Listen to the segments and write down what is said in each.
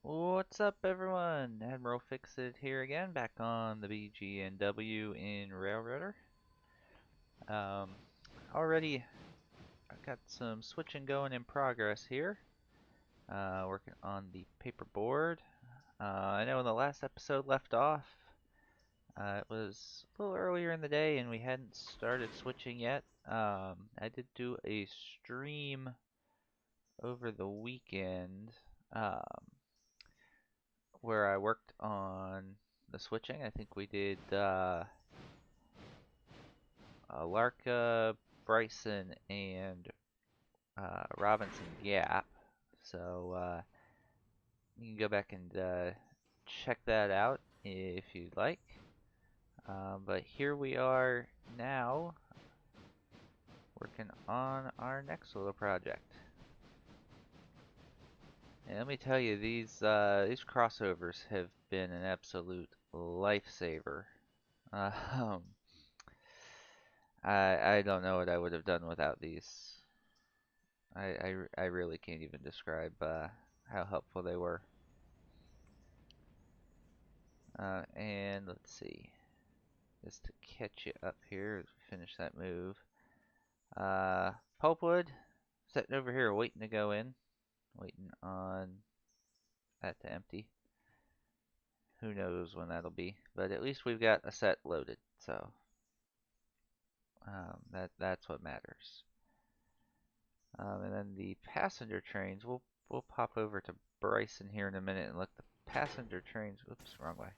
What's up, everyone? Admiral Fixit here again, back on the BGNW in Railroader. Um, Already I've got some switching going in progress here. Working on the paperboard. I know in the last episode left off, it was a little earlier in the day and we hadn't started switching yet. I did do a stream over the weekend. Um, where I worked on the switching. I think we did Larka, Bryson, and Robinson Gap. So you can go back and check that out if you'd like. But here we are now working on our next little project. And let me tell you, these crossovers have been an absolute lifesaver. Um, I don't know what I would have done without these. I really can't even describe how helpful they were. And let's see, just to catch you up here, finish that move. Uh, Pulpwood, sitting over here waiting to go in, waiting on that to empty. Who knows when that'll be, but at least we've got a set loaded, so that's what matters. And then the passenger trains, we'll pop over to Bryson here in a minute and look. The passenger trains, oops, wrong way,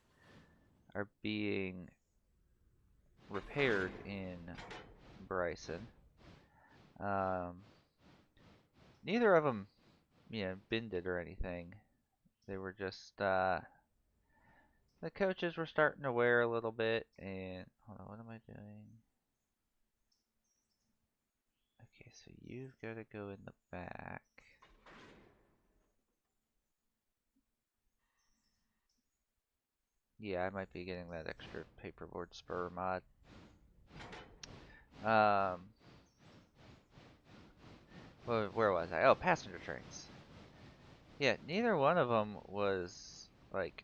are being repaired in Bryson. Um, Neither of them, bended or anything. They were just the coaches were starting to wear a little bit. And hold on, what am I doing? Okay, so you've got to go in the back. Yeah, I might be getting that extra paperboard spur mod. Um, where was I? Oh, passenger trains. Yeah, neither one of them was like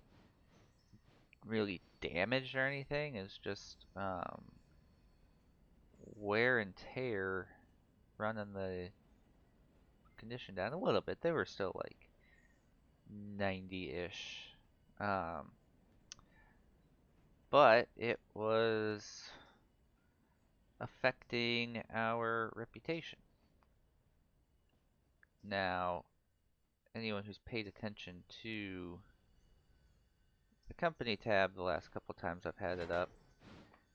really damaged or anything. It's just wear and tear running the condition down a little bit. They were still like 90-ish. Um, but it was affecting our reputation. Now, anyone who's paid attention to the company tab the last couple times I've had it up,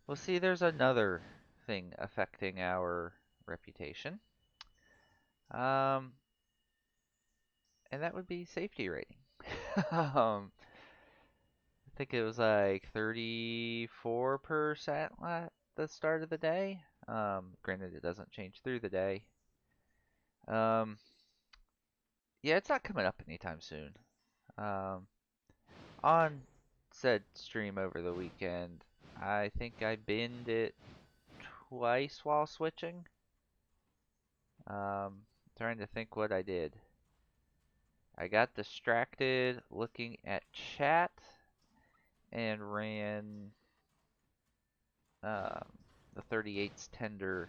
will see there's another thing affecting our reputation. Um, and that would be safety rating. I think it was like 34% at the start of the day. Granted, it doesn't change through the day. Um, yeah, it's not coming up anytime soon. Um, on said stream over the weekend, I think I binned it twice while switching. Um, Trying to think what I did. I got distracted looking at chat and ran um, the 38's tender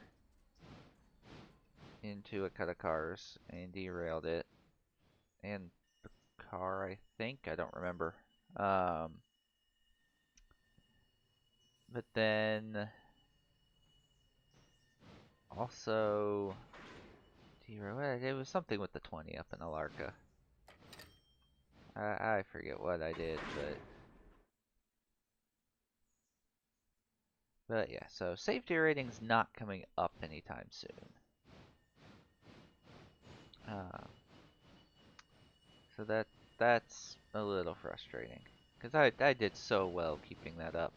into a cut of cars and derailed it. And the car, I think, I don't remember. Um, but then also derailed. It was something with the 20 up in Alarka. I forget what I did, but yeah. So safety rating's not coming up anytime soon. Uh, so that's a little frustrating because I did so well keeping that up.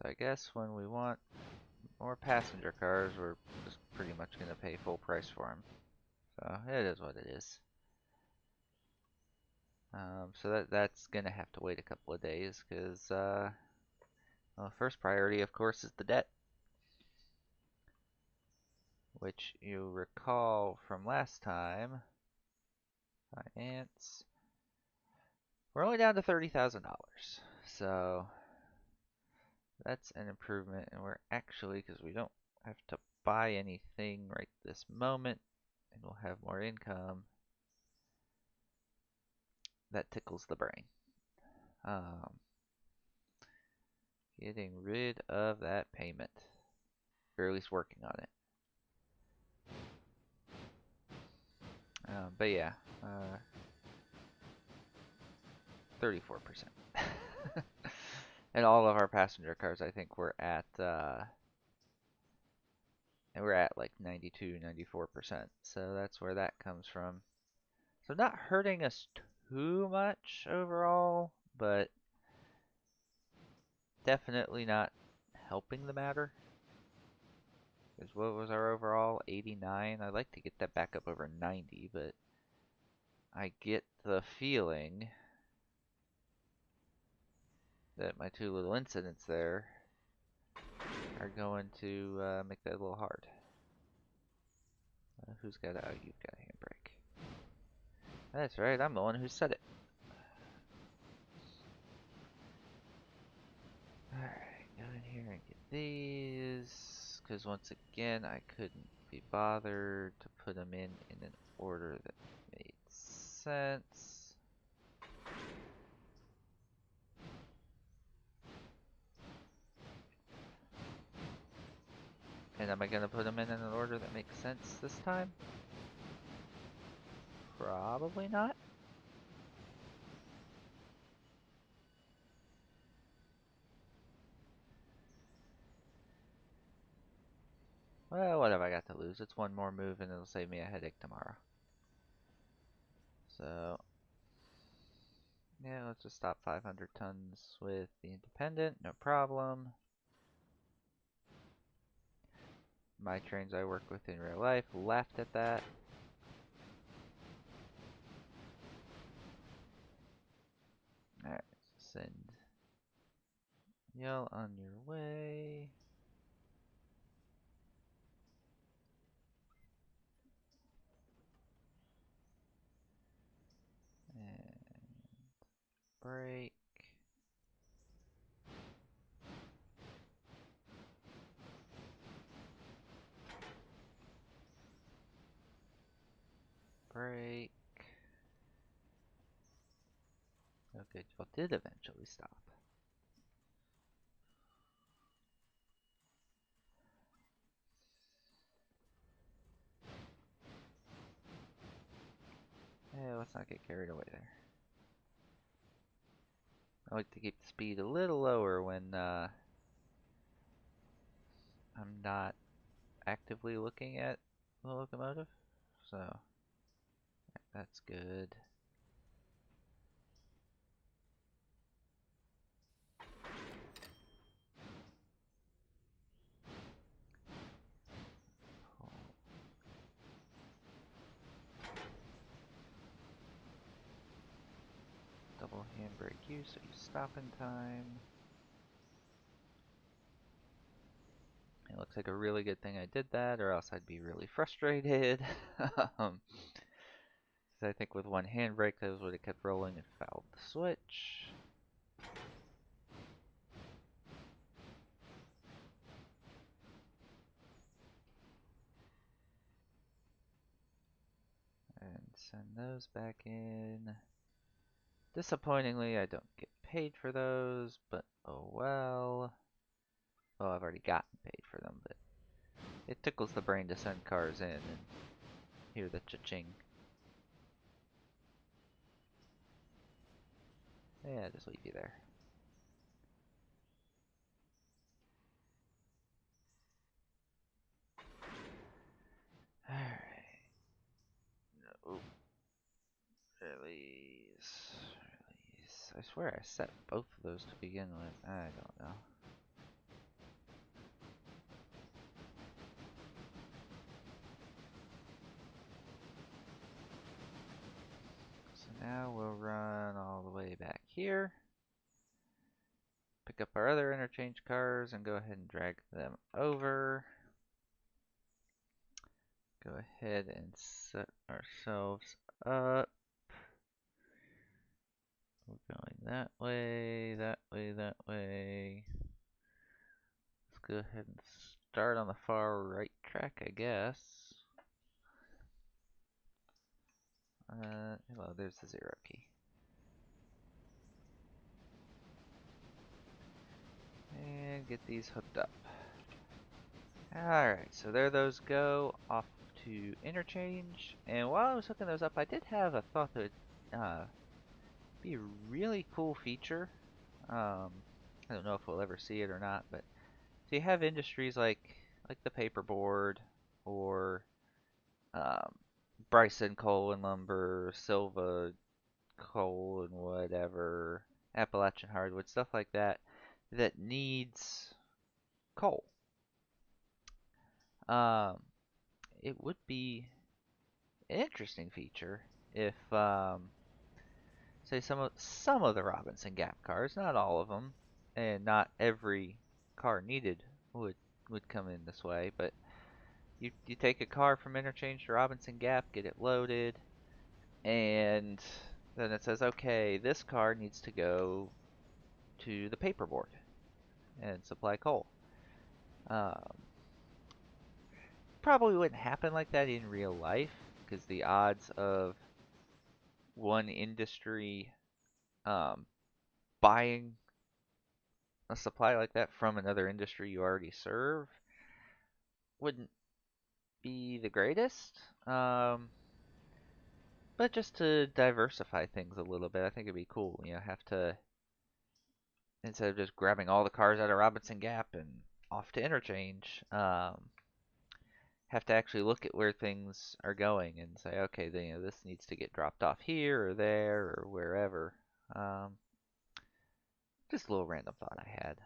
So I guess when we want more passenger cars, we're just pretty much gonna pay full price for them. So it is what it is. So that's gonna have to wait a couple of days because well, first priority, of course, is the debt. which you recall from last time, finance, we're only down to $30,000. So that's an improvement, and we're actually, because we don't have to buy anything right this moment, and we'll have more income, that tickles the brain. Um, Getting rid of that payment, or at least working on it. But yeah, 34%. And all of our passenger cars, I think we're at like 92, 94%. So that's where that comes from. So not hurting us too much overall, but definitely not helping the matter. Because what was our overall? 89? I'd like to get that back up over 90, but I get the feeling that my two little incidents there are going to make that a little hard. Who's got a... Oh, you've got a handbrake. That's right, I'm the one who said it. Alright, go in here and get these. Because once again, I couldn't be bothered to put them in an order that made sense. And am I going to put them in an order that makes sense this time? Probably not. Well, what have I got to lose? It's one more move and it'll save me a headache tomorrow. So, yeah, let's just stop 500 tons with the independent, no problem. My trains I work with in real life laughed at that. Alright, send Yell on your way. And break. Break. Oh good, y'all did eventually stop. Yeah, let's not get carried away there. I like to keep the speed a little lower when I'm not actively looking at the locomotive. So, that's good. Double handbrake you so you stop in time. It looks like a really good thing I did that, or else I'd be really frustrated. I think with one handbrake, that would have kept rolling and fouled the switch. And send those back in. Disappointingly, I don't get paid for those, but oh well. Well, I've already gotten paid for them, but it tickles the brain to send cars in and hear the cha-ching. Yeah, just leave you there. Alright. No. Release. Release. I swear I set both of those to begin with. I don't know. So now we'll run all the way back here. Pick up our other interchange cars and go ahead and drag them over. go ahead and set ourselves up. We're going that way, that way, that way. Let's go ahead and start on the far right track, I guess. Hello, there's the 0 key. And get these hooked up. Alright, so there those go off to Interchange. And while I was hooking those up, I did have a thought that would be a really cool feature. I don't know if we'll ever see it or not, but so you have industries like the paperboard or um, Bryson Coal and Lumber, Silva Coal and whatever, Appalachian Hardwood, stuff like that that needs coal. Um, it would be an interesting feature if, say, some of the Robinson Gap cars, not all of them, and not every car needed would would come in this way, but you take a car from Interchange to Robinson Gap, get it loaded, and then it says, okay, this car needs to go to the paperboard and supply coal. Um, Probably wouldn't happen like that in real life because the odds of one industry um, buying a supply like that from another industry you already serve wouldn't be the greatest. But just to diversify things a little bit, I think it'd be cool. Have to instead of just grabbing all the cars out of Robinson Gap and off to Interchange, have to actually look at where things are going and say, okay, then, this needs to get dropped off here or there or wherever. Um, just a little random thought I had.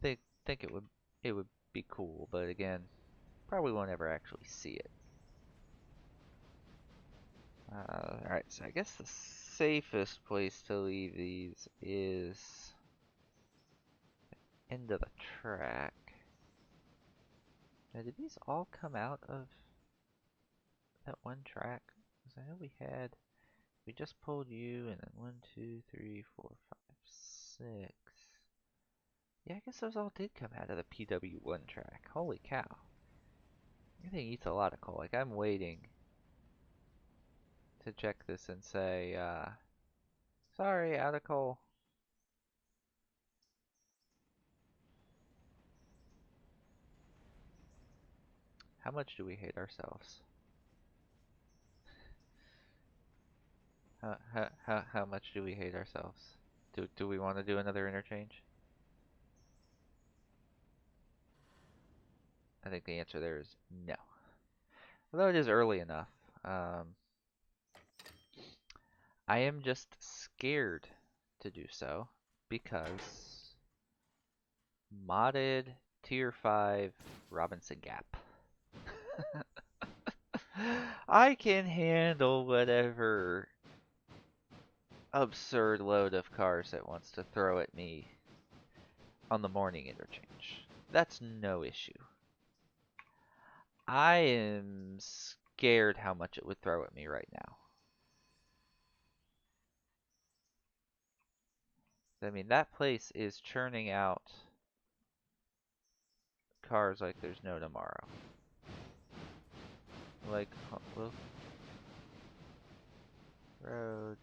Think it would be cool, but again, probably won't ever actually see it. Alright, so I guess the safest place to leave these is end of the track. Now, did these all come out of that one track? Because I know we just pulled you, and then 1, 2, 3, 4, 5, 6. Yeah, I guess those all did come out of the PW1 track. Holy cow. Everything eats a lot of coal. Like, I'm waiting to check this and say, sorry, out of coal. How much do we hate ourselves? How much do we hate ourselves? Do we want to do another interchange? I think the answer there is no. Although it is early enough. Um, I am just scared to do so because modded tier 5 Robinson Gap. I can handle whatever absurd load of cars that wants to throw at me on the morning interchange. That's no issue. I am scared how much it would throw at me right now. I mean, that place is churning out cars like there's no tomorrow. Like, well, road,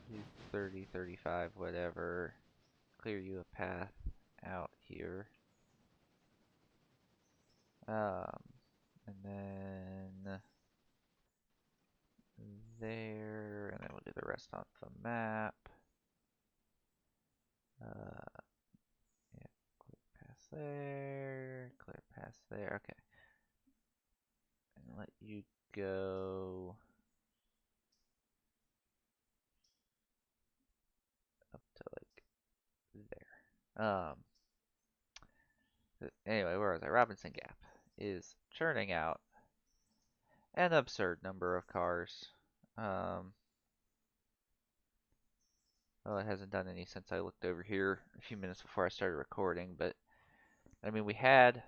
do 30, 35, whatever. Clear you a path out here. And then there, and then we'll do the rest on the map. Yeah, clear past there, clear past there, okay. And let you go up to like there. Anyway, where was I? Robinson Gap is churning out an absurd number of cars. Well, it hasn't done any since I looked over here a few minutes before I started recording, but I mean, we had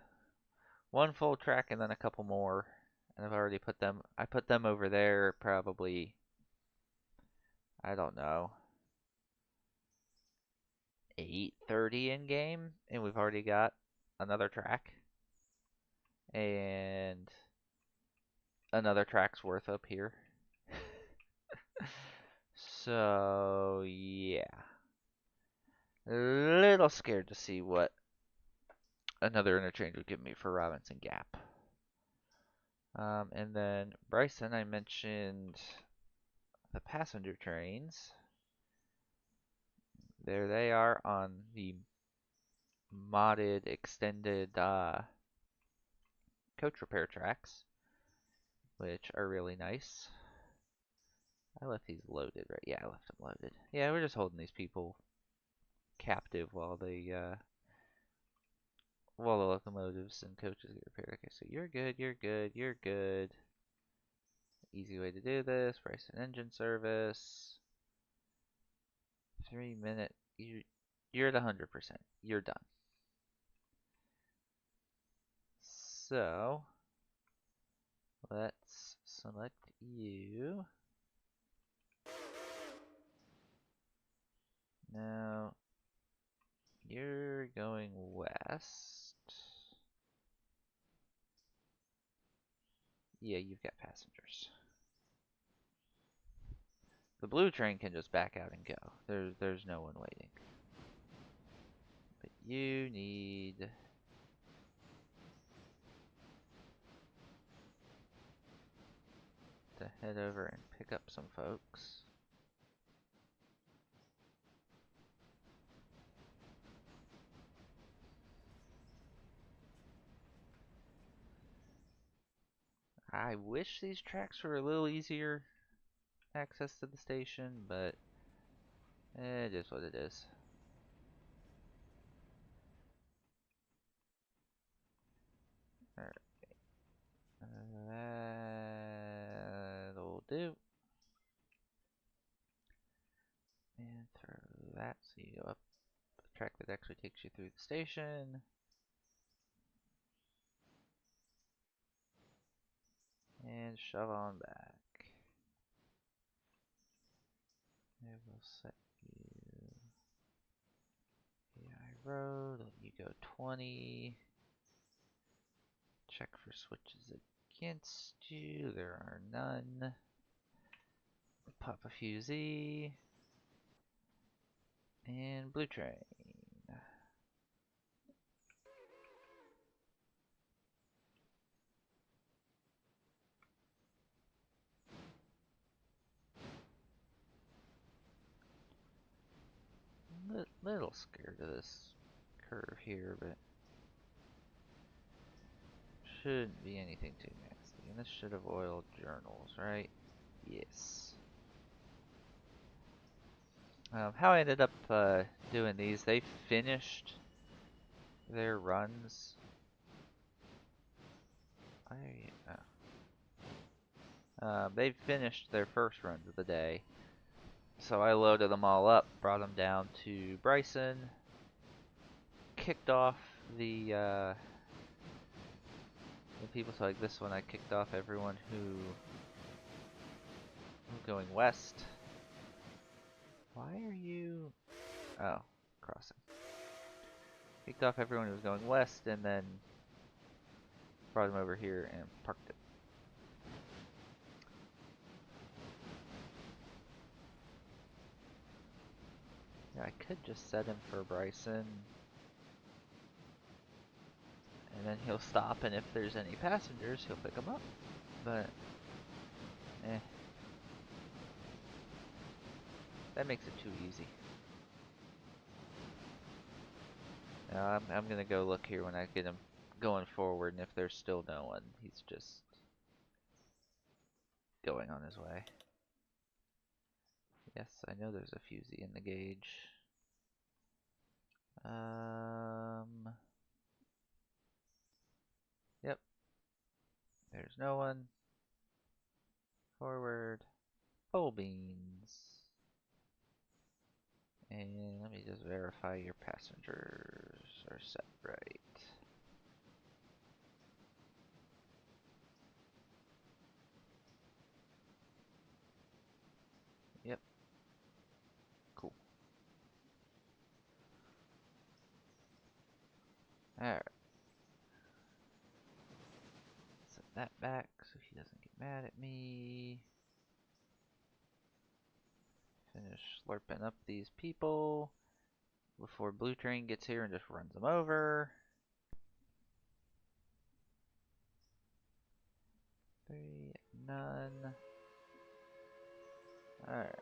one full track and then a couple more. And I've already put them, I put them over there probably, I don't know, 8:30 in game. And we've already got another track. And another track's worth up here. So, yeah. A little scared to see what another interchange would give me for Robinson Gap. And then Bryson, I mentioned the passenger trains. There they are on the modded, extended coach repair tracks, which are really nice. I left these loaded, right? Yeah, I left them loaded. Yeah, we're just holding these people captive while the locomotives and coaches get repaired. Okay, so you're good, you're good, you're good. Easy way to do this. Price and engine service. 3 minute. You're at 100%. You're done. So let's select you. Now you're going west. Yeah, you've got passengers. The blue train can just back out and go. There's no one waiting. But you need to head over and pick up some folks. I wish these tracks were a little easier access to the station, but it is what it is. Alright. That'll do. And throw that so you go up the track that actually takes you through the station. And shove on back. And we'll set you AI road, let you go 20. Check for switches against you. There are none. Pop a few Z. And blue train. Little scared of this curve here, but shouldn't be anything too nasty. And this should have oiled journals, right? Yes. How I ended up doing these, they finished their runs. They finished their first runs of the day. So I loaded them all up, brought them down to Bryson, kicked off the people. So like this one, I kicked off everyone who was going west. Why are you? Oh, crossing. Kicked off everyone who was going west, and then brought him over here and parked it. Yeah, I could just set him for Bryson. And then he'll stop, and if there's any passengers, he'll pick them up. But, that makes it too easy. Now I'm gonna go look here when I get him going forward, and if there's still no one, he's just going on his way. Yes, I know there's a fusee in the gauge. Yep. There's no one. Forward. Pole beans. And let me just verify your passengers are set right. Alright. Set that back so he doesn't get mad at me. Finish slurping up these people before Blue Train gets here and just runs them over. 3, none. Alright.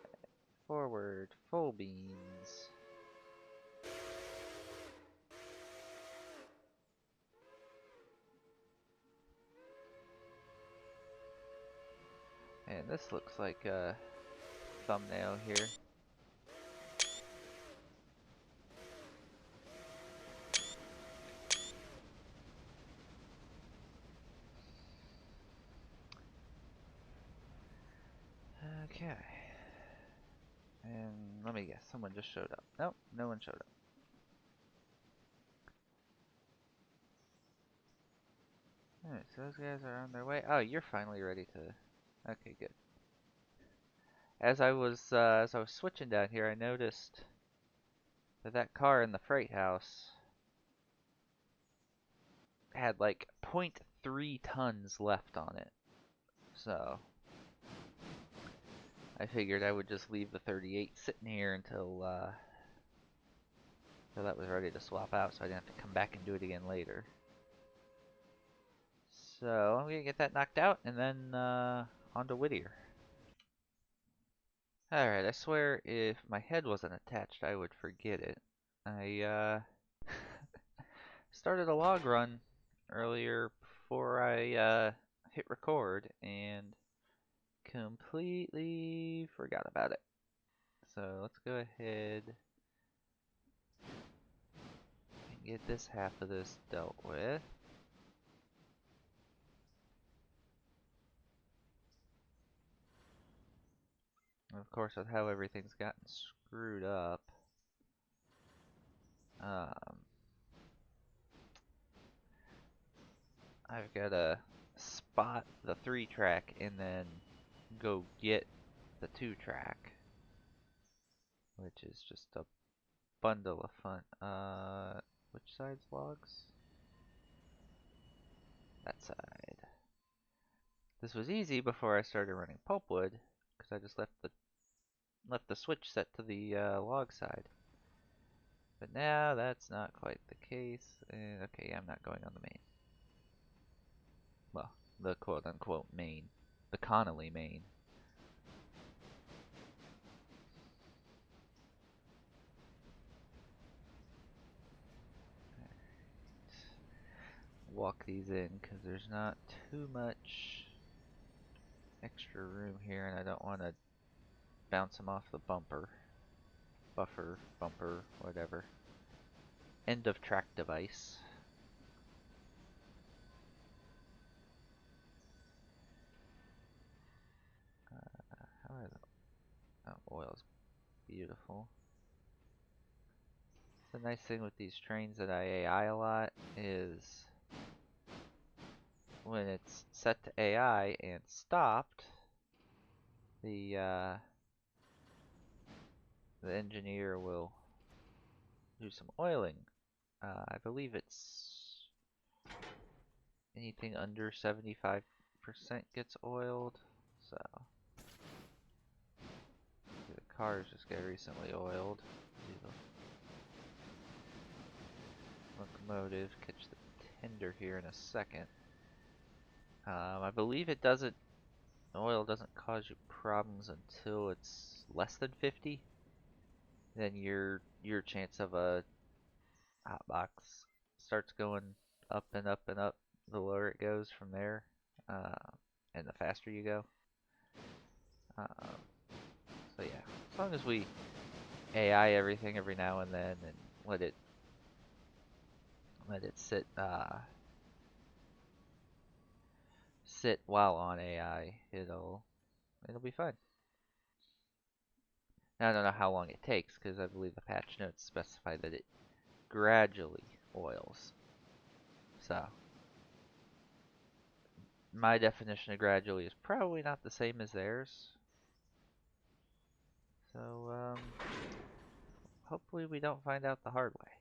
Forward, full beans. And this looks like a thumbnail here. Okay. And let me guess, someone just showed up. Nope, no one showed up. Alright, so those guys are on their way. Oh, you're finally ready to... Okay, good. As I was switching down here, I noticed that that car in the freight house had like 0.3 tons left on it. So I figured I would just leave the 38 sitting here until that was ready to swap out, so I didn't have to come back and do it again later. So I'm gonna get that knocked out, and then on to Whittier. Alright, I swear if my head wasn't attached, I would forget it. I started a log run earlier before I hit record and completely forgot about it. So let's go ahead and get this half of this dealt with. And of course, with how everything's gotten screwed up, I've got to spot the 3-track and then go get the 2-track, which is just a bundle of fun. Which side's logs? That side. This was easy before I started running pulpwood, because I just left the switch set to the log side. But now that's not quite the case. And okay, I'm not going on the main. Well, the quote-unquote main. The Connolly main. Walk these in because there's not too much extra room here, and I don't want to bounce them off the bumper. Buffer, bumper, whatever. End of track device. How are the oil's beautiful. The nice thing with these trains that I AI a lot is when it's set to AI and stopped, the engineer will do some oiling. I believe it's anything under 75% gets oiled. So the cars just got recently oiled. Locomotive, catch the tender here in a second. I believe it doesn't. Oil doesn't cause you problems until it's less than 50. Then your chance of a hotbox starts going up and up and up. The lower it goes from there, and the faster you go. So yeah, as long as we AI everything every now and then and let it sit while on AI, it'll be fine. Now, I don't know how long it takes because I believe the patch notes specify that it gradually oils. So my definition of gradually is probably not the same as theirs. So hopefully we don't find out the hard way.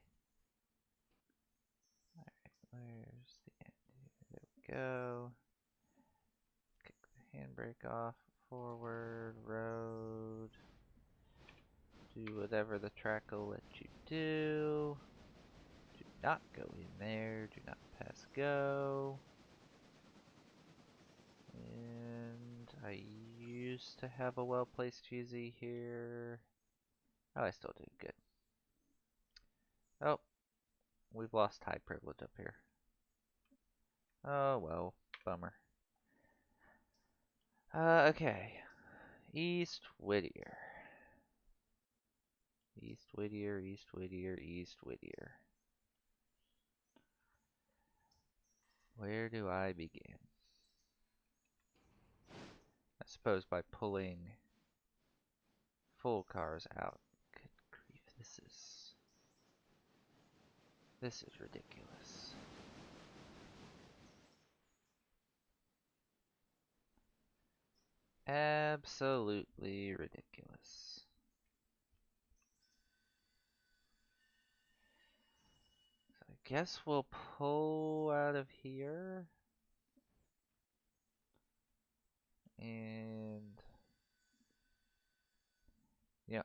go. Kick the handbrake off. Forward, road. Do whatever the track will let you do. Do not go in there. Do not pass go. And I used to have a well-placed cheesy here. Oh, I still do. Good. Oh, we've lost high privilege up here. Oh, well. Bummer. Okay. East Whittier. East Whittier, East Whittier, East Whittier. Where do I begin? I suppose by pulling full cars out. Good grief, this is ridiculous. Absolutely ridiculous. So I guess we'll pull out of here. And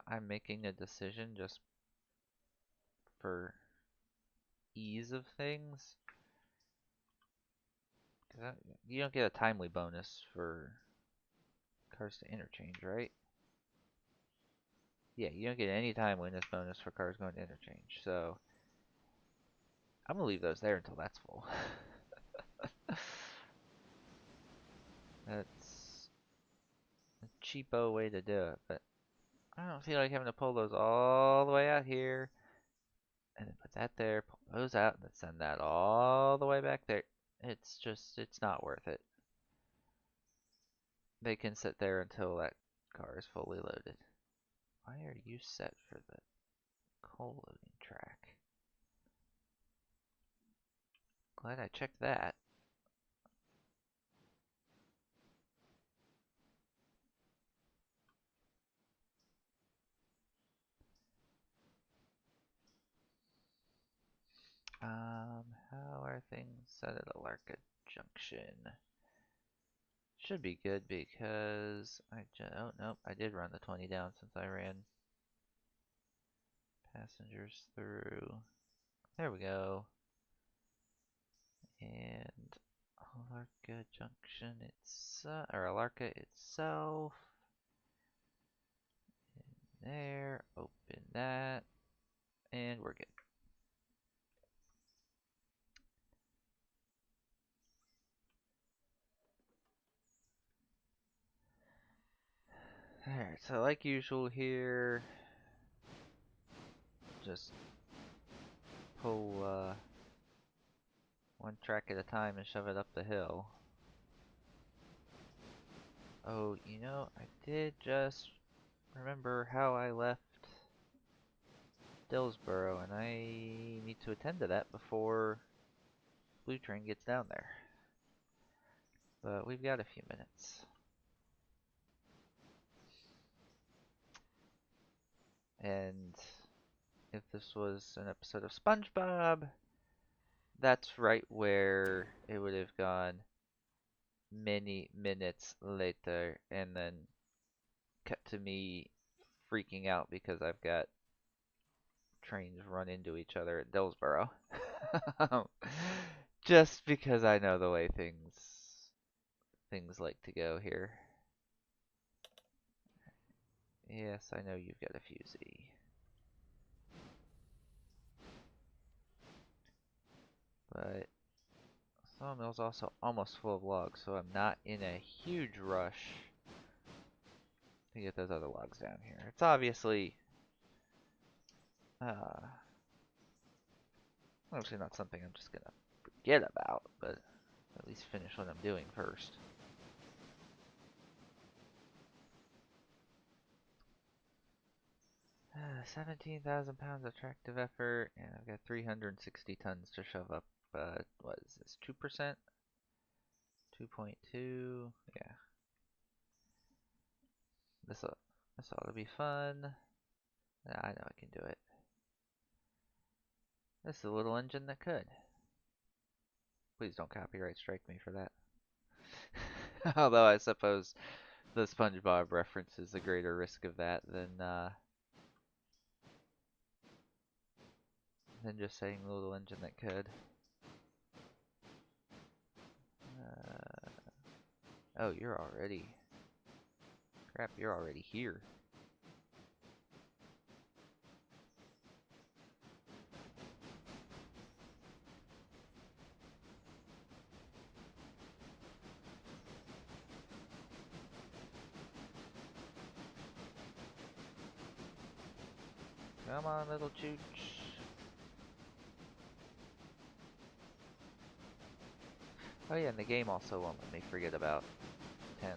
I'm making a decision just for ease of things. 'Cause you don't get a timely bonus for cars to interchange, right? Yeah, you don't get any timeliness bonus for cars going to interchange. So I'm gonna leave those there until that's full. That's a cheapo way to do it, but I don't feel like having to pull those all the way out here and then put that there, pull those out, and then send that all the way back there. It's not worth it. They can sit there until that car is fully loaded. Why are you set for the coal loading track? Glad I checked that. How are things set at Alarka Junction? Should be good because oh nope, I did run the 20 down since I ran passengers through. There we go. And Alarka Junction or Alarka itself. In there, open that, and we're good. Alright, so like usual here, just pull one track at a time and shove it up the hill. Oh, I did just remember how I left Dillsboro, and I need to attend to that before Blue Train gets down there. But we've got a few minutes. And if this was an episode of SpongeBob, that's right where it would have gone many minutes later, and then cut to me freaking out because I've got trains run into each other at Dillsboro. Just because I know the way things like to go here. Yes, I know you've got a fusee. But Sawmill's also almost full of logs, so I'm not in a huge rush to get those other logs down here. It's obviously uh, not something I'm just gonna forget about, but at least finish what I'm doing first. 17,000 pounds of tractive effort, and I've got 360 tons to shove up. What is this? 2%? 2.2? Yeah. This ought to be fun. Yeah, I know I can do it. This is a little engine that could. Please don't copyright strike me for that. Although I suppose the SpongeBob reference is a greater risk of that than just saying little engine that could. Oh, you're already... Crap, you're already here. Come on, little chooch. Oh yeah, and the game also won't let me forget about 10.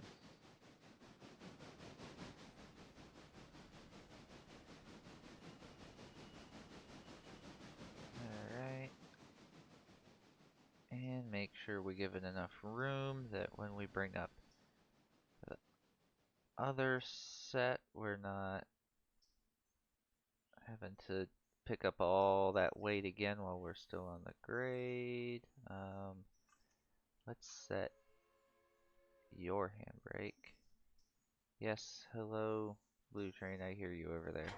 Alright. And make sure we give it enough room that when we bring up the other set, we're not having to pick up all that weight again while we're still on the grade. Let's set your handbrake. Yes, hello, Blue Train, I hear you over there.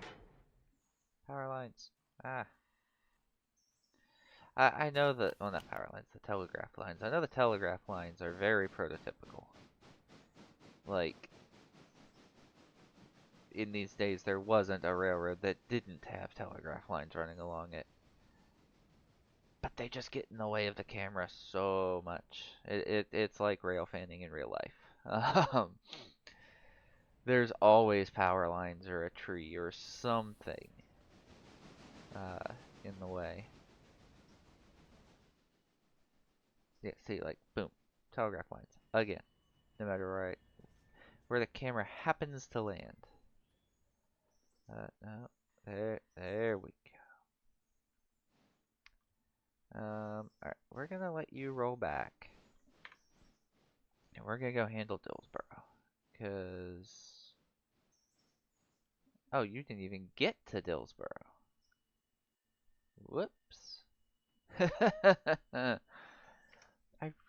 Power lines. Ah. I know that, well, not power lines, the telegraph lines. I know the telegraph lines are very prototypical. Like, in these days, there wasn't a railroad that didn't have telegraph lines running along it. But they just get in the way of the camera so much. It's like rail fanning in real life. There's always power lines or a tree or something in the way. Yeah, see, like, boom, telegraph lines again. No matter where the camera happens to land. No, there we go. Alright, we're gonna let you roll back. And we're gonna go handle Dillsboro. Cause... Oh, you didn't even get to Dillsboro. Whoops. I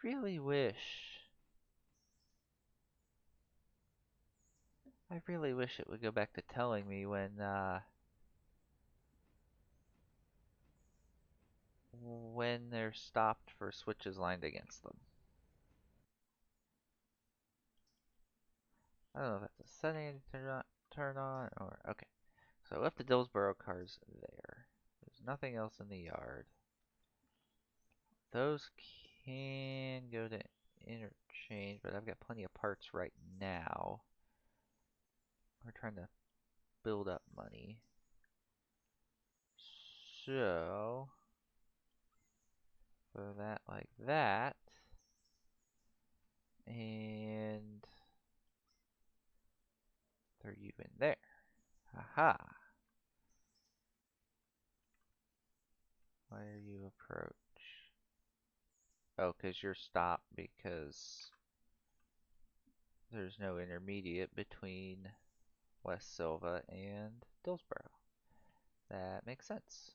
really wish... I really wish it would go back to telling me when they're stopped for switches lined against them. I don't know if that's a setting to turn on or... Okay. So I left the Dillsboro cars there. There's nothing else in the yard. Those can go to Interchange, but I've got plenty of parts right now. We're trying to build up money. So, throw that like that. And throw you in there. Aha. Why are you approach? Oh, because you're stopped because there's no intermediate between West Silva and Dillsboro. That makes sense.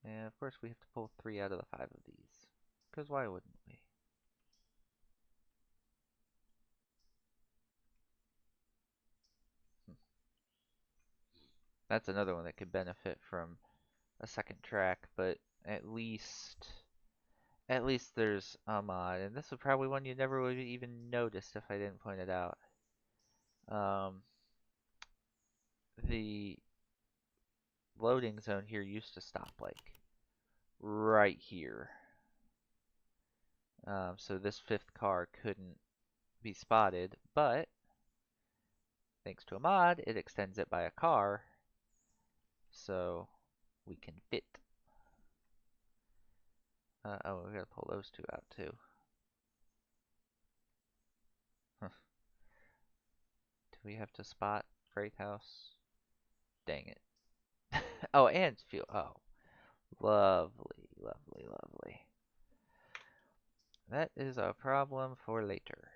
And of course we have to pull 3 out of the 5 of these. Because why wouldn't we? That's another one that could benefit from a second track, but at least there's a mod, and this is probably one you never would even noticed if I didn't point it out. The loading zone here used to stop like right here. So this 5th car couldn't be spotted, but thanks to a mod, it extends it by a car, so we can fit. Oh, we gotta pull those 2 out too. Huh. Do we have to spot Freight House? Dang it. Oh, and fuel. Oh, lovely, lovely, lovely. That is a problem for later.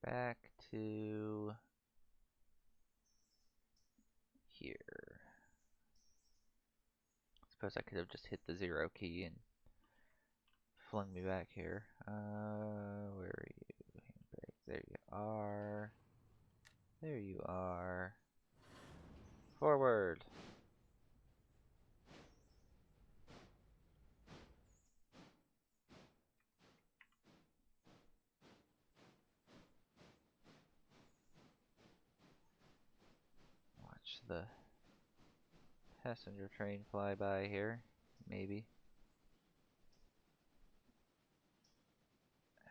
Back to here. Suppose I could have just hit the 0 key and flung me back here. Where are you? Handbrake. There you are. There you are. Forward. Watch the passenger train fly by here. Maybe.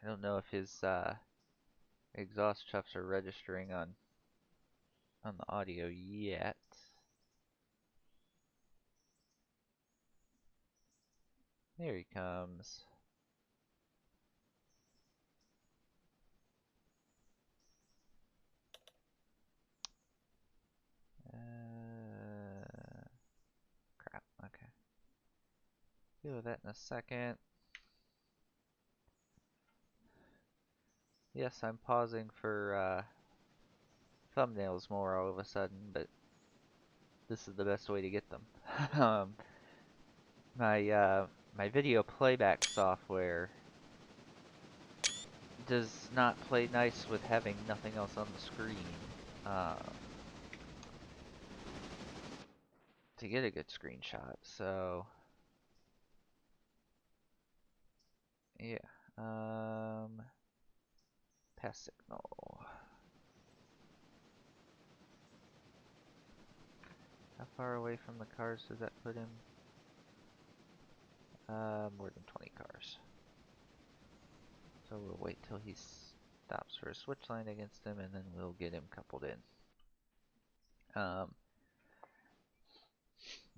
I don't know if his exhaust chuffs are registering on the audio yet. There he comes. Crap. Okay. Deal with that in a second. Yes, I'm pausing for thumbnails more all of a sudden, but this is the best way to get them. um, my video playback software does not play nice with having nothing else on the screen. To get a good screenshot, so yeah. Pass signal. How far away from the cars does that put him? More than 20 cars. So we'll wait till he stops for a switch line against him, and then we'll get him coupled in.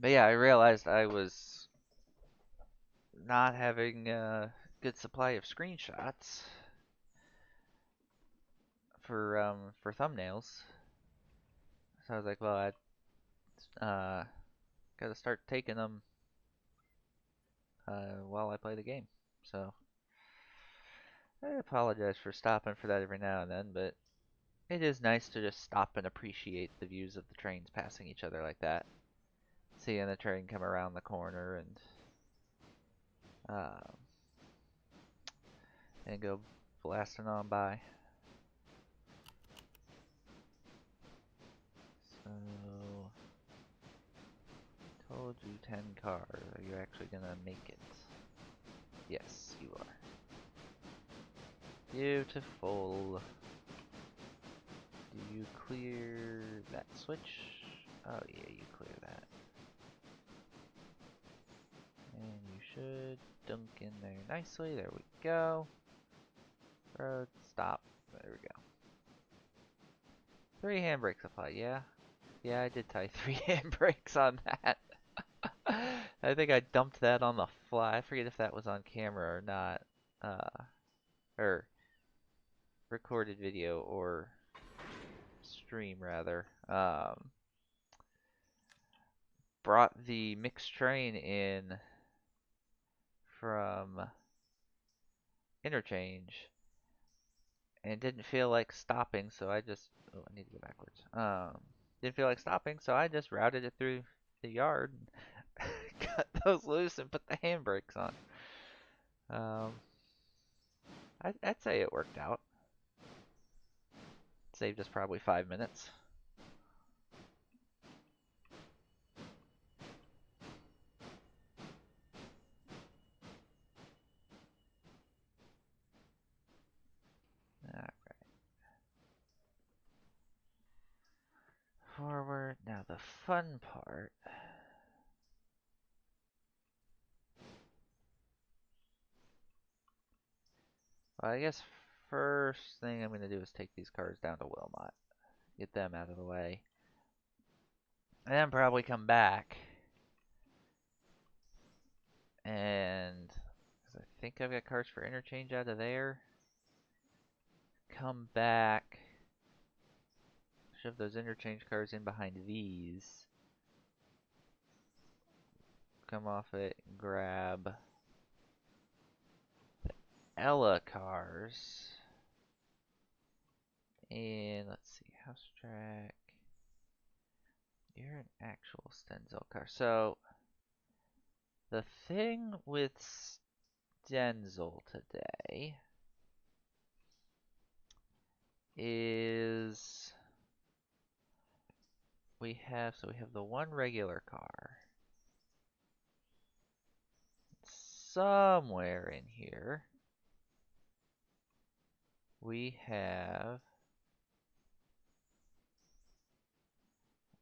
But yeah, I realized I was not having a good supply of screenshots for thumbnails. So I was like, well, I gotta start taking them while I play the game. So I apologize for stopping for that every now and then, but it is nice to just stop and appreciate the views of the trains passing each other like that. Seeing the train come around the corner uh, and go blasting on by. So, told you 10 cars. Are you actually gonna make it? Yes, you are. Beautiful. Do you clear that switch? Oh yeah, you clear that. And you should dunk in there nicely. There we go. Road, stop. There we go. 3 handbrakes applied, yeah. Yeah, I did tie 3 handbrakes on that. I think I dumped that on the fly. I forget if that was on camera or not. Or recorded video or stream rather. Brought the mixed train in from Interchange and didn't feel like stopping, so I just I need to go backwards. Didn't feel like stopping, so I just routed it through the yard, cut those loose, and put the handbrakes on. I'd say it worked out. Saved us probably 5 minutes. Alright. Forward. Now the fun part. Well, I guess first thing I'm going to do is take these cars down to Wilmot. Get them out of the way. And then probably come back. And, because I think I've got cars for interchange out of there. Come back. Shove those interchange cars in behind these. Come off it and grab the Ella cars. And let's see, house track. You're an actual Stenzel car. So The thing with Stenzel today is we have the one regular car. Somewhere in here we have.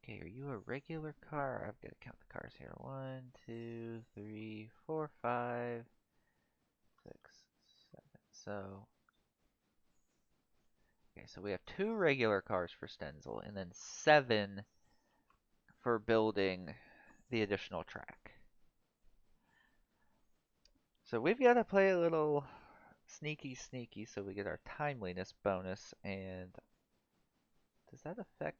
Okay, are you a regular car? I've got to count the cars here. 1, 2, 3, 4, 5, 6, 7. So, okay, so we have 2 regular cars for Stenzel, and then 7 for building the additional track. So we've got to play a little sneaky sneaky so we get our timeliness bonus, and does that affect?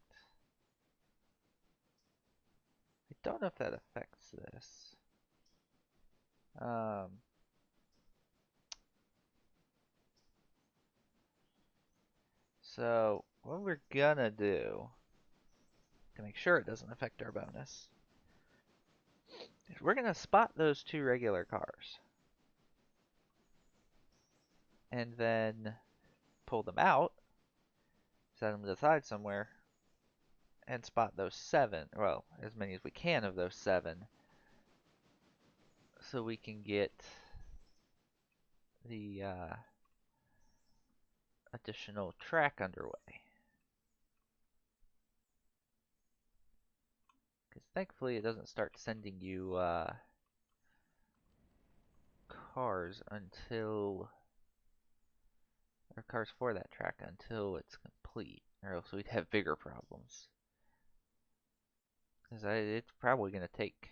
I don't know if that affects this. So what we're gonna do to make sure it doesn't affect our bonus is we're gonna spot those 2 regular cars and then pull them out, set them to the side somewhere, and spot those 7, well, as many as we can of those 7, so we can get the additional track underway. Because thankfully it doesn't start sending you cars until, or cars for that track until it's complete, or else we'd have bigger problems. Because it's probably going to take,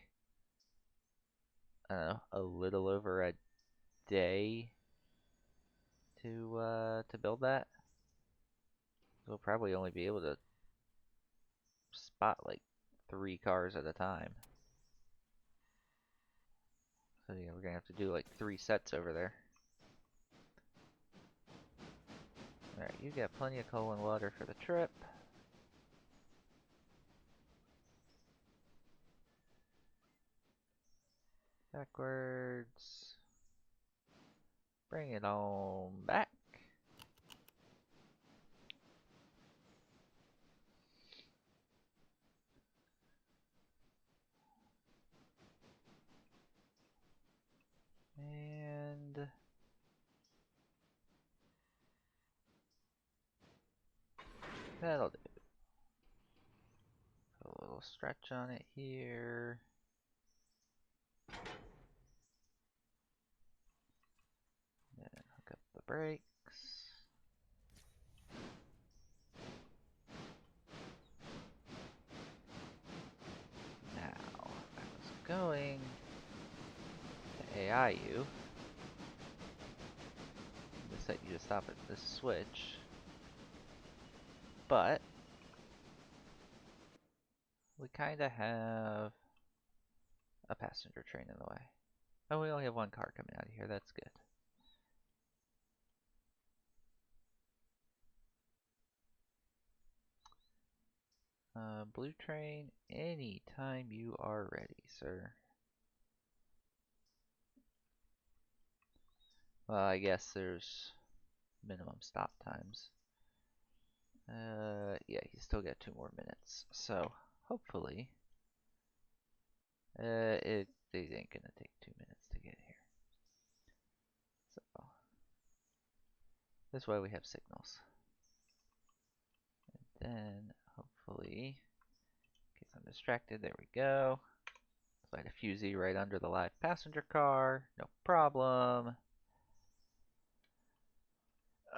I don't know, a little over a day to build that. We'll probably only be able to spot like 3 cars at a time. So yeah, we're gonna have to do like 3 sets over there. Alright, you got plenty of coal and water for the trip. Backwards. Bring it on back. And that'll do. Put a little stretch on it here. And hook up the brakes. Now, I was going to AI you to set you to stop at this switch, but we kind of have a passenger train in the way. Oh, we only have 1 car coming out of here. That's good. Blue train, anytime you are ready, sir. Well, I guess there's minimum stop times. Yeah, he's still got 2 more minutes. So, hopefully, it ain't gonna take 2 minutes to get here. So, this way we have signals. And then, hopefully, in case I'm distracted, there we go. Light a fusee right under the live passenger car, no problem.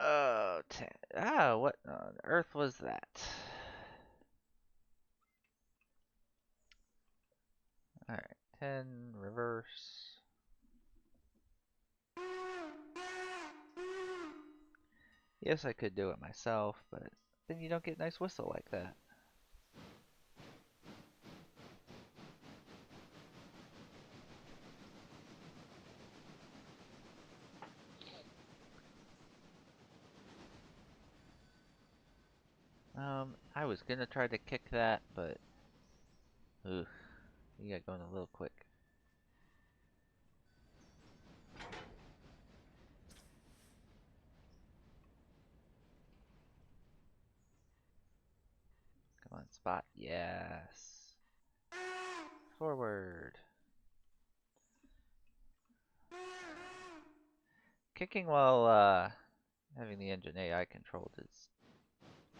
Oh, what on earth was that? Alright, 10, reverse. Yes, I could do it myself, but then you don't get a nice whistle like that. I was gonna try to kick that, but ugh, you got going a little quick. spot. Yes. Forward. Kicking while having the engine AI controlled is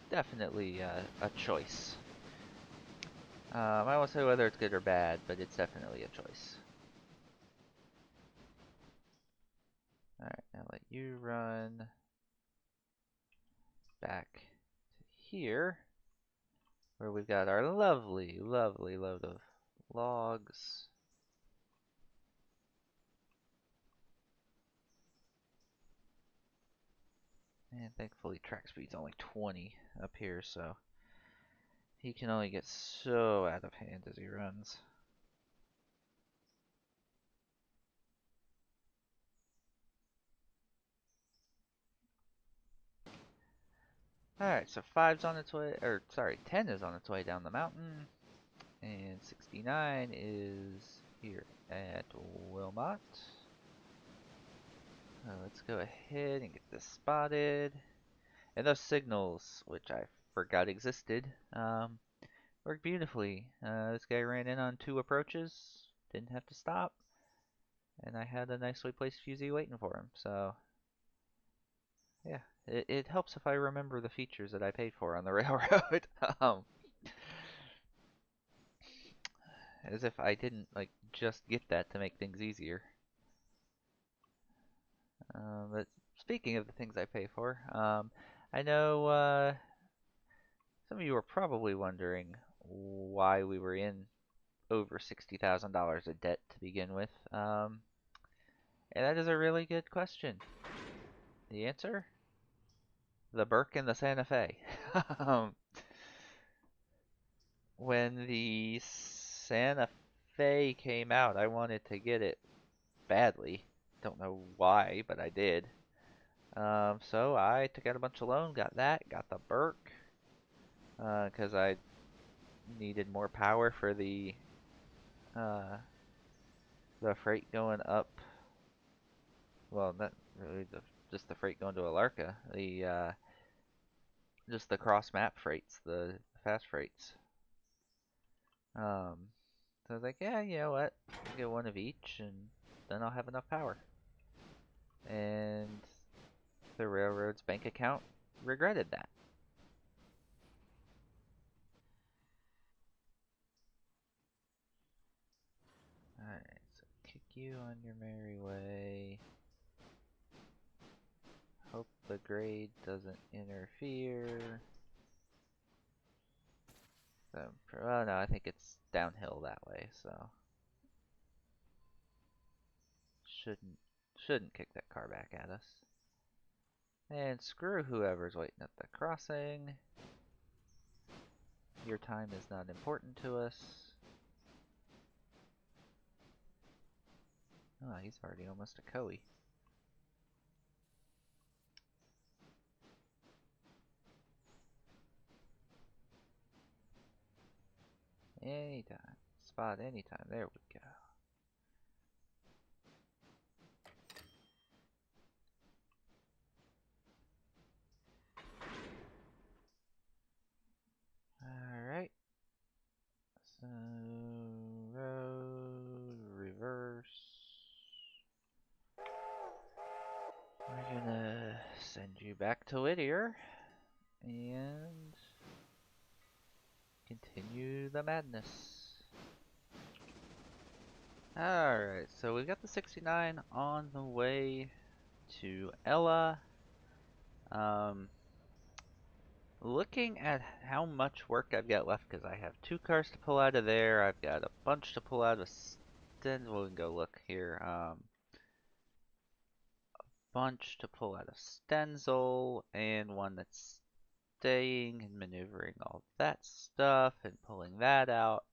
definitely a choice. I won't say whether it's good or bad, but it's definitely a choice. Alright, now let you run back to here, where we've got our lovely, lovely load of logs. And thankfully track speed's only 20 up here, so he can only get so out of hand as he runs. Alright, so 5's on its way, or sorry, 10 is on its way down the mountain, and 69 is here at Wilmot. Let's go ahead and get this spotted. And those signals, which I forgot existed, worked beautifully. This guy ran in on 2 approaches, didn't have to stop, and I had a nicely placed fusee waiting for him, so yeah, it helps if I remember the features that I paid for on the railroad. As if I didn't like just get that to make things easier. But speaking of the things I pay for, I know some of you are probably wondering why we were in over $60,000 of debt to begin with. And that is a really good question. The answer? The Burke and the Santa Fe. When the Santa Fe came out, I wanted to get it badly. Don't know why, but I did. So I took out a bunch of loan, got that, got the Burke, because I needed more power for uh, the freight going up. Well, not really just the freight going to Alarka. Just the cross map freights, the fast freights. So I was like, yeah, you know what? I'll get one of each, and then I'll have enough power. And the railroad's bank account regretted that. Alright, so kick you on your merry way. Hope the grade doesn't interfere. So, well, no, I think it's downhill that way, so shouldn't kick that car back at us. And screw whoever's waiting at the crossing. Your time is not important to us. Oh, he's already almost a Coey. Anytime. Spot anytime. There we go. Alright. So, road, reverse. We're gonna send you back to Whittier and continue the madness. Alright, so we've got the 69 on the way to Ella. Looking at how much work I've got left, because I have 2 cars to pull out of there, I've got a bunch to pull out of Stenzel. We can go look here. Bunch to pull out of Stenzel, and one that's staying and maneuvering all that stuff and pulling that out.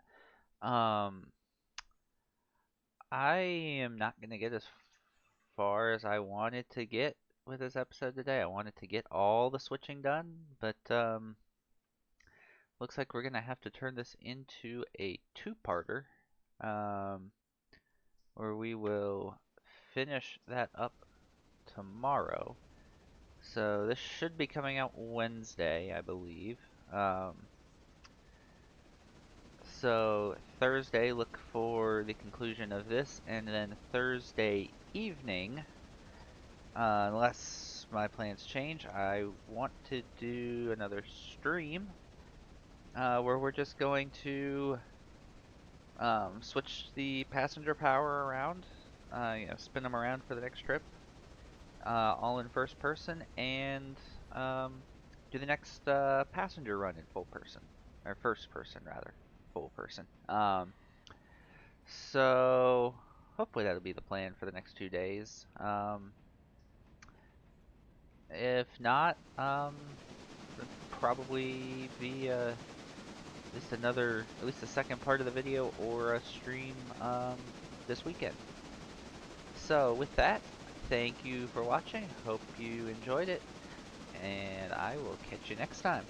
I am not going to get as far as I wanted to get with this episode today. I wanted to get all the switching done, but looks like we're going to have to turn this into a 2-parter, where we will finish that up tomorrow. So this should be coming out Wednesday, I believe. So Thursday, look for the conclusion of this, and then Thursday evening, unless my plans change, I want to do another stream where we're just going to switch the passenger power around, spin them around for the next trip, all in first person, and do the next passenger run in full person, or first person rather, full person. So hopefully that'll be the plan for the next 2 days. If not, it'll probably be at least the second part of the video or a stream this weekend. So with that, thank you for watching. Hope you enjoyed it, and I will catch you next time.